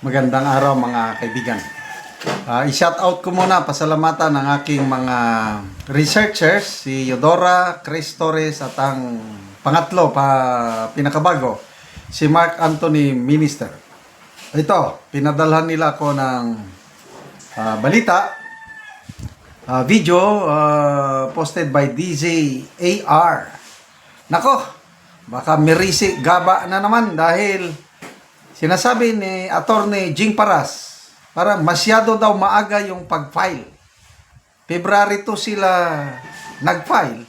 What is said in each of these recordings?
Magandang araw mga kaibigan. I-shout out ko muna, pasalamatan ng aking mga researchers, si Eudora, Chris Torres at ang pangatlo, pinakabago, si Mark Anthony Minister. Ito, pinadalhan nila ako ng balita, video posted by DJ AR. Nako, baka mirisi gaba na naman dahil sinasabi ni Attorney Jing Paras, parang masyado daw maaga yung pag-file. February 2 sila nag-file.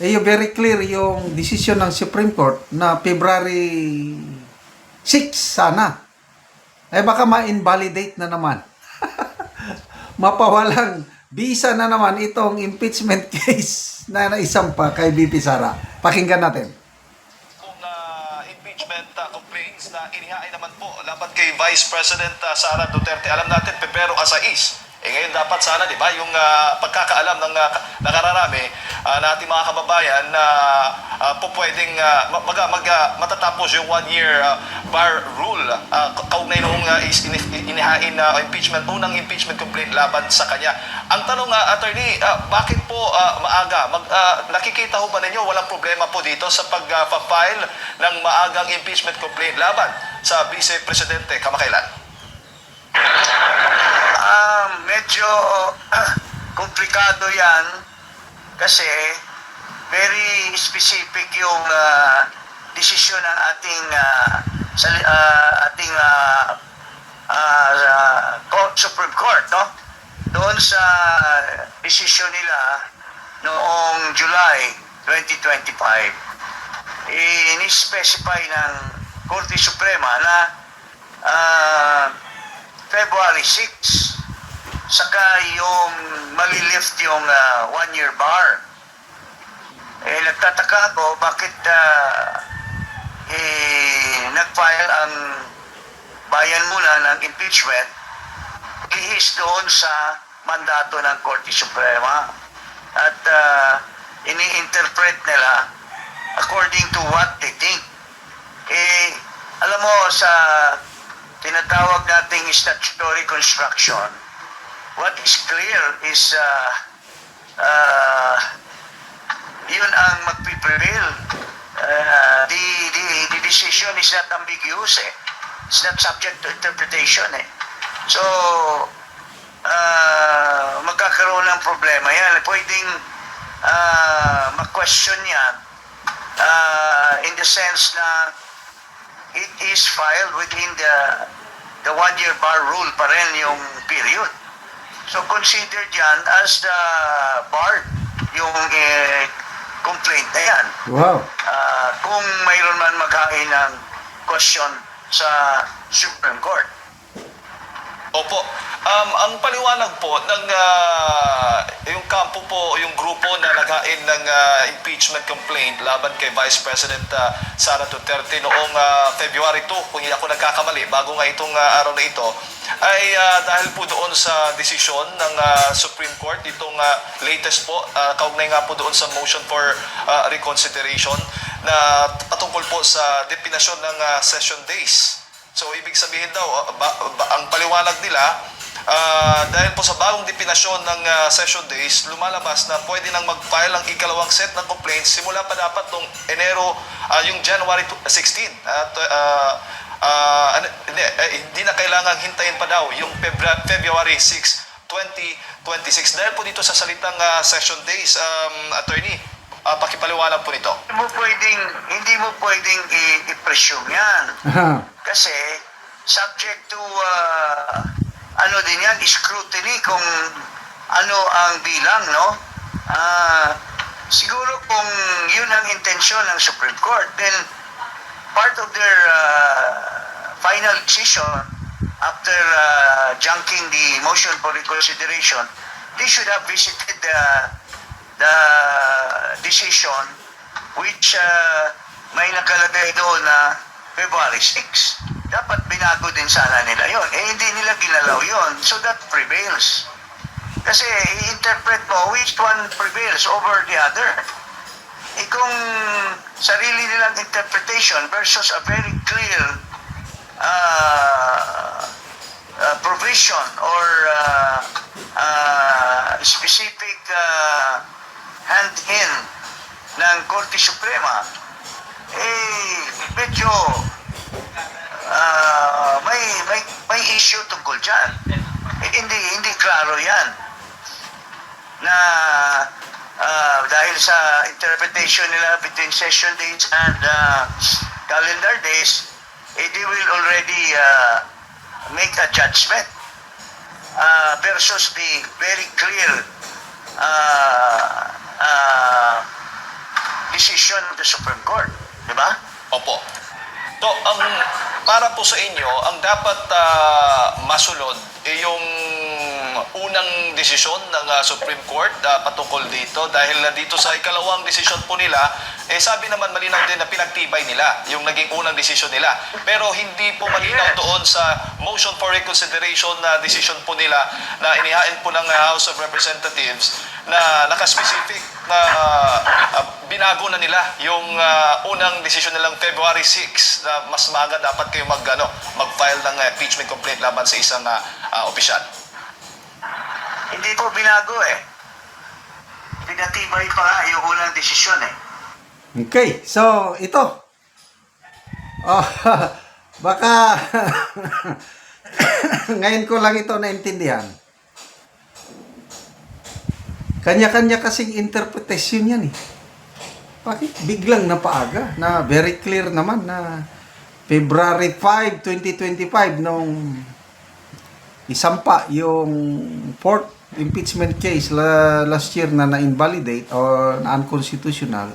Very clear yung decision ng Supreme Court na February 6 sana. Baka ma-invalidate na naman. Mapawalang visa na naman itong impeachment case na naisampa kay VP Sara. Pakinggan natin. Complaints na inihain naman po laban kay Vice President Sara Duterte. Alam natin, Pebrero Asais. Ngayon dapat sana, di ba, yung pagkakaalam ng nakararami na ating mga kababayan na po pwedeng matatapos yung 1-year bar rule. Kaugnay noong inihain na unang impeachment complaint laban sa kanya. Ang tanong, attorney, bakit po maaga? Nakikita ho ba ninyo walang problema po dito sa pag-file ng maagang impeachment complaint laban sa Vice Presidente kamakailan? Medyo komplikado yan kasi very specific yung desisyon ng ating Supreme Court, no? Doon sa desisyon nila noong July 2025, ini-specify ng Korte Suprema na February 6, saka yung malilift yung 1-year bar. Nagtataka ako bakit nag-file ang bayan muna ng impeachment lihis doon sa mandato ng Korte Suprema. At ini-interpret nila according to what they think. Alam mo, sa tinatawag nating statutory construction, what is clear is yun ang magpiprevail. The decision is not ambiguous. It's not subject to interpretation. So, magkakaroon ng problema yan. Pwedeng mag-question yan in the sense na it is filed within the 1-year bar rule pa rin yung period. So considered yan as the bar yung complaint na yan. Wow. Kung mayroon man maghain ng question sa Supreme Court. Opo. Ang paliwanag po ng yung kampo po, yung grupo na naghain ng impeachment complaint laban kay Vice President Sara Duterte noong February 2, kung hindi ako nagkakamali, bago nga itong araw na ito, ay dahil po doon sa desisyon ng Supreme Court, itong latest po, kaugnay nga po doon sa motion for reconsideration na patungkol po sa definasyon ng session days. So, ibig sabihin daw, ang paliwanag nila, dahil po sa bagong definasyon ng session days, lumalabas na pwede nang mag-file ang ikalawang set ng complaints simula pa dapat noong Enero, yung January 16. At hindi na kailangang hintayin pa daw yung February 6, 2026. Dahil po dito sa salitang session days, attorney, pakipaliwanag po nito. Hindi mo pwedeng i-presume yan. Kasi subject to ano din yan, scrutiny kung ano ang bilang, no? Siguro kung yun ang intensyon ng Supreme Court, then part of their final decision after junking the motion for reconsideration, they should have visited the decision which may nakalagay doon na February 6. Dapat binago din sana nila yon. Hindi nila ginalaw yon. So that prevails. Kasi i-interpret mo which one prevails over the other. Kung sarili nilang interpretation versus a very clear supervision or specific hand-in ng Korte Suprema, medyo may issue tungkol dyan. Hindi klaro yan na dahil sa interpretation nila between session dates and calendar days, they will already make a judgment versus the very clear decision of the Supreme Court. Diba? Opo. So, para po sa inyo, ang dapat masunod yung unang desisyon ng Supreme Court patungkol dito dahil dito sa ikalawang desisyon po nila, sabi naman malinaw din na pinagtibay nila yung naging unang desisyon nila. Pero hindi po malinaw doon sa motion for reconsideration na desisyon po nila na inihain po ng House of Representatives na nakaspecific na binago na nila yung unang desisyon nilang February 6 na mas maaga dapat kayo mag-file ng impeachment complaint laban sa isang opisyal. Hindi po binago Pinatibay pa nga yung unang desisyon Okay, so ito. Oh, baka ngayon ko lang ito naintindihan. Kanya-kanya kasing interpretation yan Bakit biglang napaaga? Na very clear naman na February 5, 2025 nung isampa yung fourth impeachment case last year na na-invalidate or na-unconstitutional.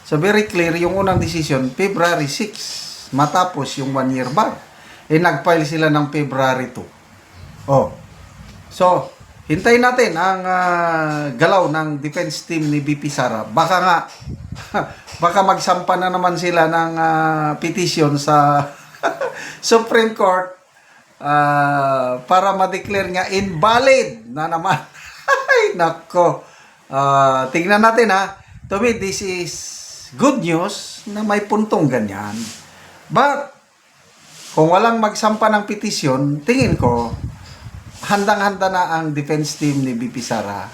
So very clear yung unang decision February 6 matapos yung 1 year bar. Nag-file sila ng February 2. So hintayin natin ang galaw ng defense team ni BP Sara. Baka nga, baka magsampa na naman sila ng petition sa Supreme Court para ma-declare nga invalid na naman. Ay, nako. Tingnan natin To me, this is good news na may puntong ganyan. But, kung walang magsampa ng petition, tingin ko, handang-handa na ang defense team ni BP Sara.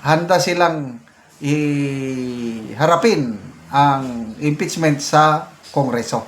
Handa silang iharapin ang impeachment sa Kongreso.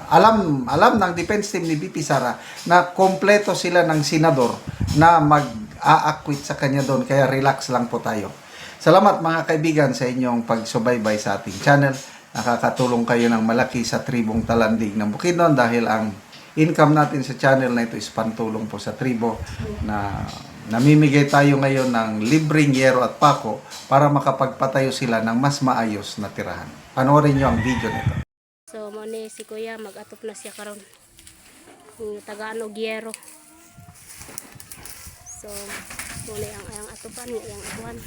Alam ng defense team ni BP Sara na kompleto sila ng senador na mag-a-acquit sa kanya doon. Kaya relax lang po tayo. Salamat mga kaibigan sa inyong pagsubaybay sa ating channel. Nakakatulong kayo ng malaki sa tribong Talandig ng Bukidnon dahil ang income natin sa channel na ito is pantulong po sa tribo na namimigay tayo ngayon ng libreng yero at pako para makapagpatayo sila ng mas maayos na tirahan. Panoorin nyo ang video nito. So mo ni si Kuya mag-atop na siya karon. Yung Tagalog yero. So muli ang atopan niya ang abuhan.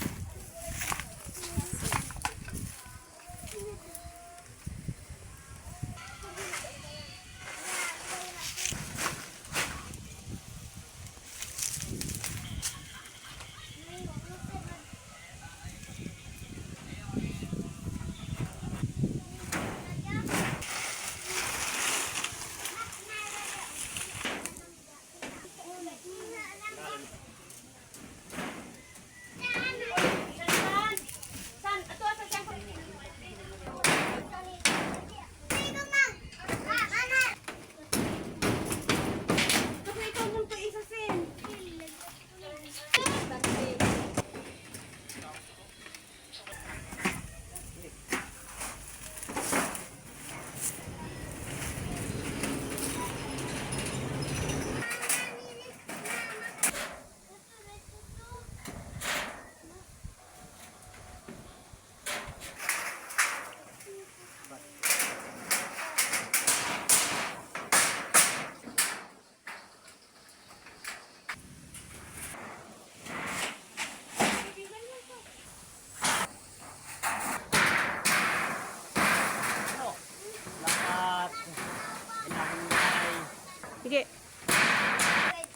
Sige.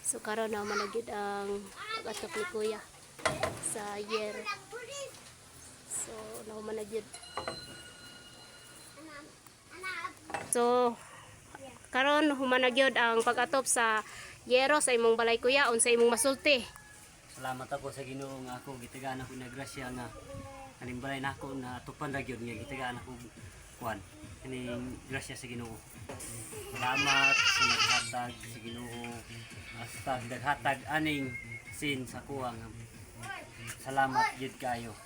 So karon na managid ang pag-atop ni Kuya sa year. So na managid. So karon humanag gyud ang pag-atop sa yero sa imong balay kuya unsa imong masulti. Salamat ako sa Ginoo nga ako gitagaan ako na grasya nga kalimbalay na ako na tupan ra gyud nga gitagaan ako kuan. Kining grasya sa Ginoo. Salamat sa naghatag sa Ginoo. Hasta naghatag aning sin sa kuha nga. Salamat gyud kayo.